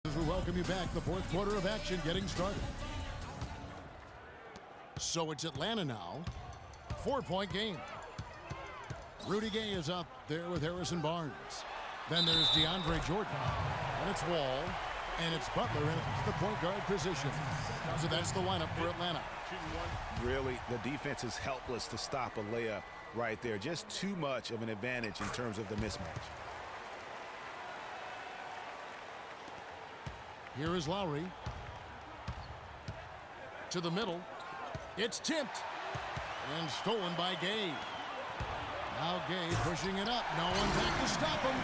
As we welcome you back, the fourth quarter of action getting started. So it's Atlanta now. 4-point game. Rudy Gay is up there with Harrison Barnes. Then there's DeAndre Jordan. And it's Wall. And it's Butler in the point guard position. So that's the lineup for Atlanta. Really, the defense is helpless to stop a layup right there. Just too much of an advantage in terms of the mismatch. Here is Lowry. To the middle. It's tipped. And stolen by Gay. Now Gay pushing it up. No one back to stop him.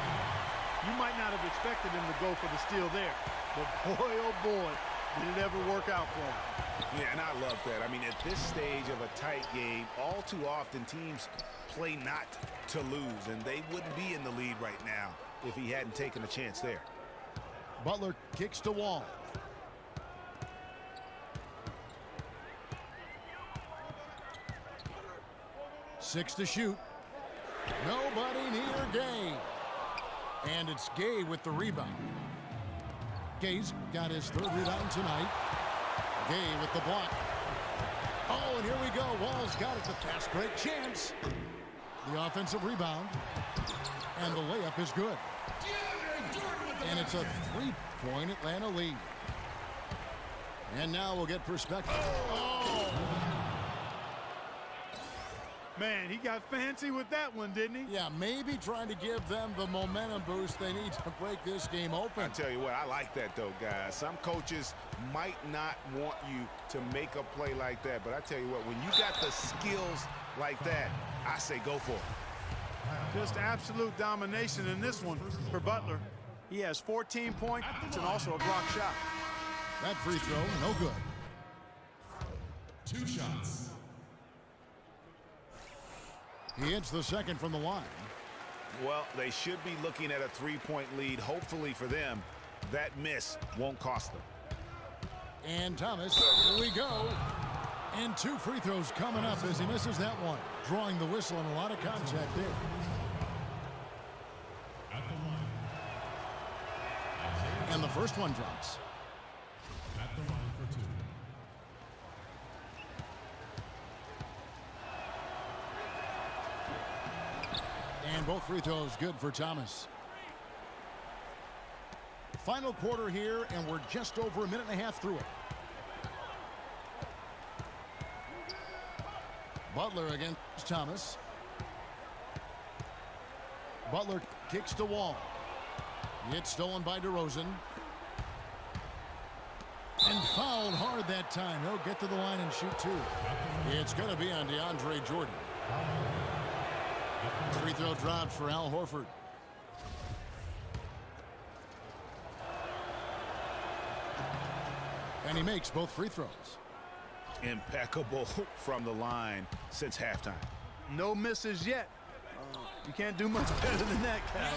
You might not have expected him to go for the steal there. But boy, oh boy, did it ever work out for him. Yeah, and I love that. I mean, at this stage of a tight game, all too often teams play not to lose, and they wouldn't be in the lead right now if he hadn't taken a chance there. Butler kicks to Wall. Six to shoot. Nobody near Gay. And it's Gay with the rebound. Gay's got his third rebound tonight. Gay with the block. Oh, and here we go. Wall's got it. The fast break chance. The offensive rebound. And the layup is good. And it's a 3-point Atlanta lead. And now we'll get perspective. Oh! Man, he got fancy with that one, didn't he? Yeah, maybe trying to give them the momentum boost they need to break this game open. I tell you what, I like that though, guys. Some coaches might not want you to make a play like that, but I tell you what, when you got the skills like that, I say go for it. Just absolute domination in this one for Butler. He has 14 points and also a block shot. That free throw, no good. 2 shots. He hits the second from the line. Well, they should be looking at a 3-point lead. Hopefully for them, that miss won't cost them. And Thomas, here we go. And 2 free throws coming up as he misses that one. Drawing the whistle and a lot of contact there. At the line. And the first one drops. At the line for 2. And both free throws good for Thomas. Final quarter here, and we're just over a minute and a half through it. Butler against Thomas. Butler kicks to Wall. It's stolen by DeRozan. And fouled hard that time. He'll get to the line and shoot 2. It's going to be on DeAndre Jordan. Free throw dropped for Al Horford. And he makes both free throws. Impeccable from the line since halftime. No misses yet. You can't do much better than that, guys.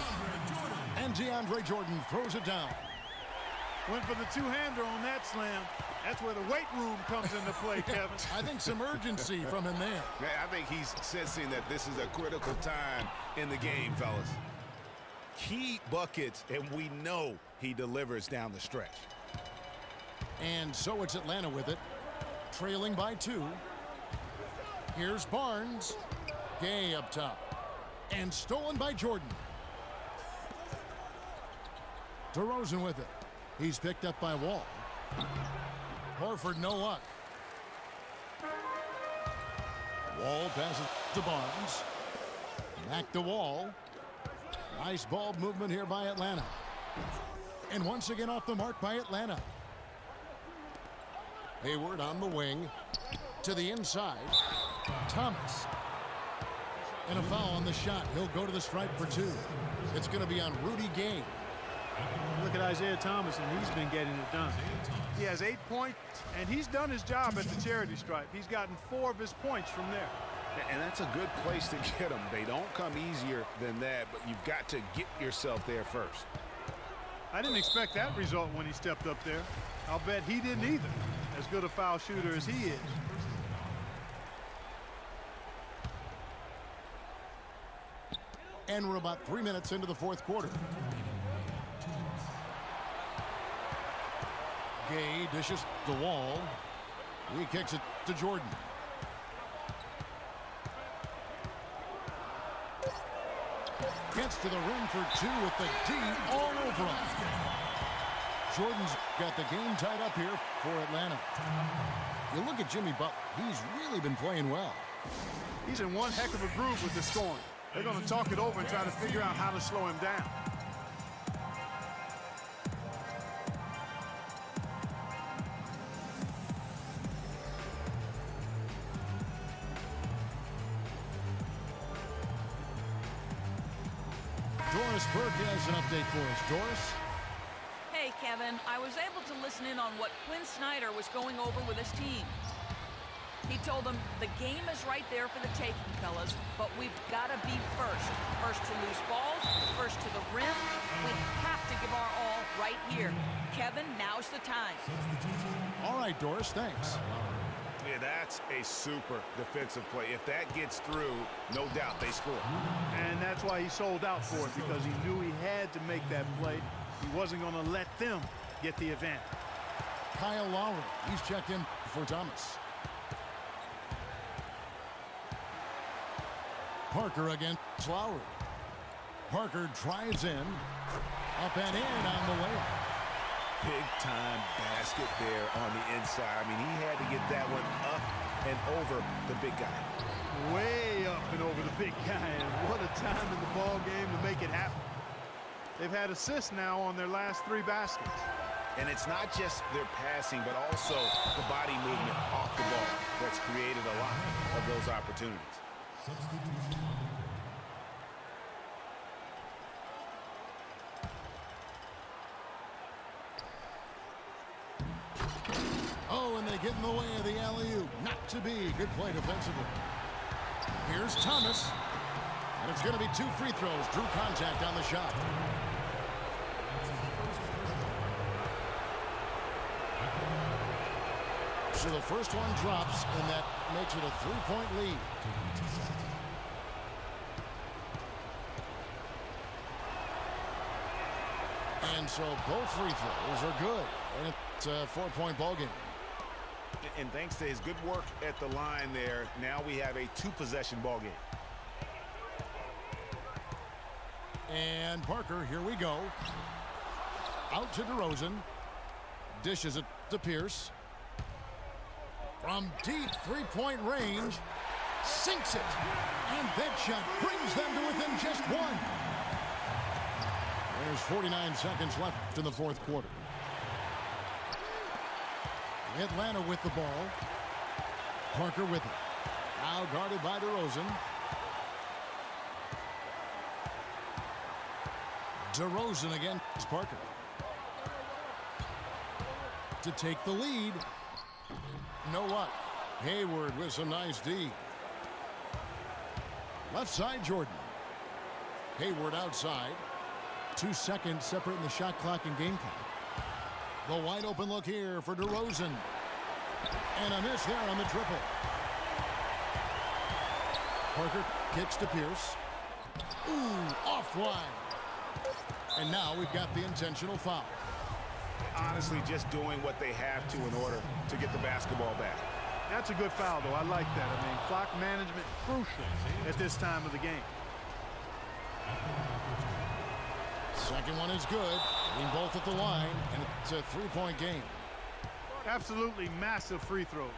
And DeAndre Jordan throws it down. Went for the two-hander on that slam. That's where the weight room comes into play, Kevin. I think some urgency from him there. Man, I think he's sensing that this is a critical time in the game, fellas. Key buckets, and we know he delivers down the stretch. And so it's Atlanta with it, trailing by 2. Here's Barnes. Gay up top. And stolen by Jordan. DeRozan with it. He's picked up by Wall. Horford, no luck. Wall passes to Barnes. Back to Wall. Nice ball movement here by Atlanta. And once again off the mark by Atlanta. Hayward on the wing. To the inside. Thomas. And a foul on the shot. He'll go to the stripe for 2. It's going to be on Rudy Gay. Look at Isaiah Thomas, and he's been getting it done. He has 8 points, and he's done his job at the charity stripe. He's gotten 4 of his points from there. And that's a good place to get them. They don't come easier than that, but you've got to get yourself there first. I didn't expect that result when he stepped up there. I'll bet he didn't either, as good a foul shooter as he is. And we're about 3 minutes into the fourth quarter. Gay dishes the wall. He kicks it to Jordan. Gets to the rim for two with the D all over him. Jordan's got the game tied up here for Atlanta. You look at Jimmy Butler. He's really been playing well. He's in one heck of a groove with the scoring. They're going to talk it over and try to figure out how to slow him down. Doris Burke has an update for us. Doris? Hey, Kevin. I was able to listen in on what Quinn Snyder was going over with his team. He told them the game is right there for the taking, fellas, but we've got to be first. First to loose balls, first to the rim. We have to give our all right here. Kevin, now's the time. All right, Doris, thanks. Yeah, that's a super defensive play. If that gets through, no doubt they score. And that's why he sold out for it, because he knew he had to make that play. He wasn't going to let them get the advantage. Kyle Lowry, he's checked in for Thomas. Parker against Lowry. Parker drives in. Up and in on the layup. Big-time basket there on the inside. I mean, he had to get that one up and over the big guy. Way up and over the big guy, and what a time in the ball game to make it happen. They've had assists now on their last 3 baskets. And it's not just their passing, but also the body movement off the ball that's created a lot of those opportunities. Oh, and they get in the way of the alley-oop. Not to be. Good play defensively. Here's Thomas. And it's going to be 2 free throws. Drew contact on the shot. So the first one drops, and that makes it a 3-point lead. And so both free throws are good. And it's a 4-point ball game. And thanks to his good work at the line there, now we have a 2-possession ball game. And Parker, here we go. Out to DeRozan. Dishes it to Pierce. From deep 3-point range. Sinks it. And that shot brings them to within just 1. There's 49 seconds left in the 4th quarter. Atlanta with the ball. Parker with it. Now guarded by DeRozan. DeRozan against Parker. To take the lead. Know what? Hayward with some nice D. Left side, Jordan. Hayward outside. 2 seconds separating the shot clock and game clock. The wide open look here for DeRozan. And a miss there on the triple. Parker kicks to Pierce. Ooh, offline. And now we've got the intentional foul. Honestly, just doing what they have to in order to get the basketball back. That's a good foul, though. I like that. I mean, clock management crucial at this time of the game. Second one is good. Getting both at the line, and it's a 3-point game. Absolutely massive free throws.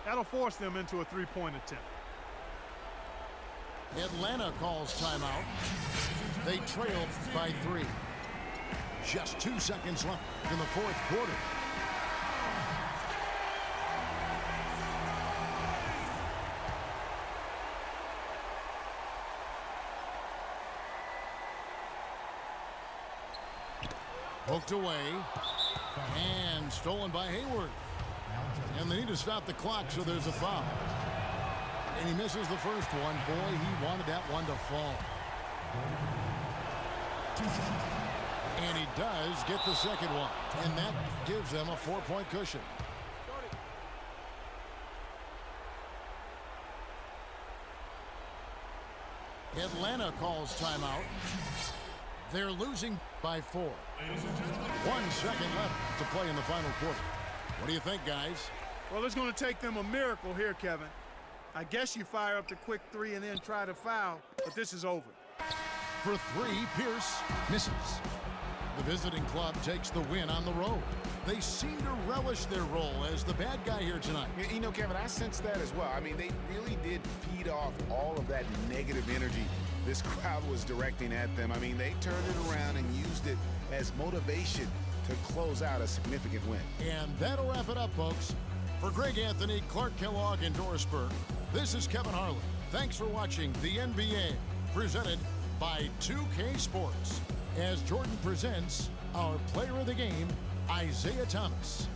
That'll force them into a 3-point attempt. Atlanta calls timeout. They trail by 3. Just 2 seconds left in the 4th quarter. Poked away. And stolen by Hayward. And they need to stop the clock, so there's a foul. And he misses the first one. Boy, he wanted that one to fall. And he does get the second one. And that gives them a 4-point cushion. Atlanta calls timeout. They're losing by 4. 1 second left to play in the final quarter. What do you think, guys? Well, it's going to take them a miracle here, Kevin. I guess you fire up the quick three and then try to foul, but this is over. For three, Pierce misses. The visiting club takes the win on the road. They seem to relish their role as the bad guy here tonight. You know, Kevin, I sense that as well. I mean, they really did feed off all of that negative energy this crowd was directing at them. I mean, they turned it around and used it as motivation to close out a significant win. And that'll wrap it up, folks. For Greg Anthony, Clark Kellogg, and Doris Burke, this is Kevin Harlan. Thanks for watching the NBA, presented by 2K Sports. As Jordan presents our player of the game, Isaiah Thomas.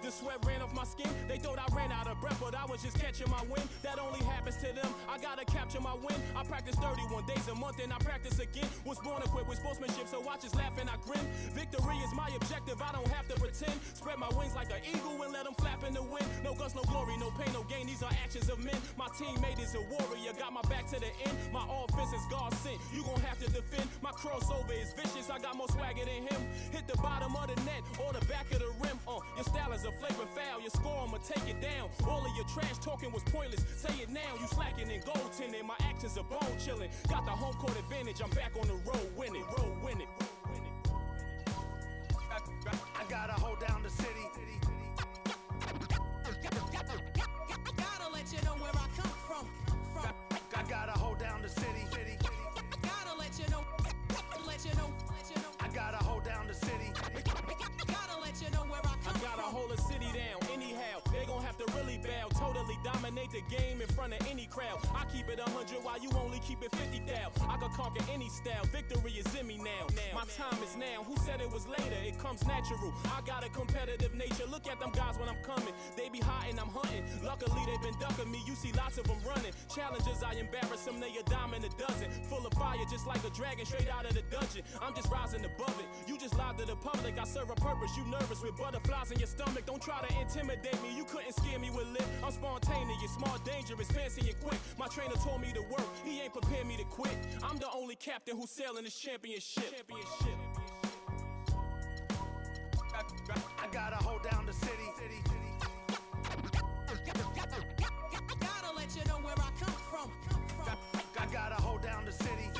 The sweat ran off my skin. They thought I ran out of breath, but I was just catching my wind. That only happens to them. I gotta capture my win. I practice 31 days a month and I practice again. Was born equipped with sportsmanship, so I just laugh and I grin. Victory is my objective, I don't have to pretend. Spread my wings like an eagle and let them flap in the wind. No guts, no glory, no pain, no gain. These are actions of men. My teammate is a warrior, got my back to the end. My offense is God sent. You gon' have to defend. My crossover is vicious, I got more swagger than him. Hit the bottom of the net or the back of the rim. Your style is a flavor foul. Your score, I'ma take it down. All of your trash talking was pointless. Say it now, you slacking in goaltending. My actions are bone chilling. Got the home court advantage. I'm back on the road winning. Road winning. I gotta hold down the city. Gotta let you know where I come from. I gotta hold down the city. Gotta let you know. I gotta hold down the city. Gotta let you know where I come from. I gotta hold a city down. Anyhow, they gon' have to really bow. Totally dominate the game in front of any crowd. I keep it 100 while you only keep it 50 thou. I could conquer any style. Victory is in me now. My time is now. Who said it was later? It comes natural. I got a competitive nature. Look at them guys when I'm coming. They be hot and I'm hunting. Luckily they been ducking me. You see lots of them running. Challenges, I embarrass them. They a dime in a dozen. Full of fire just like a dragon straight out of the dungeon. I'm just rising above it. You just lied to the public. I serve a purpose. You nervous with butterflies in your stomach. Don't try to intimidate me. You couldn't scare me with lip. I'm spontaneous, smart, dangerous, fancy and quick. My trainer told me to work. He ain't prepared me to quit. I'm the only captain who's sailing this championship. I gotta hold down the city. Gotta let you know where I come from. I gotta hold down the city.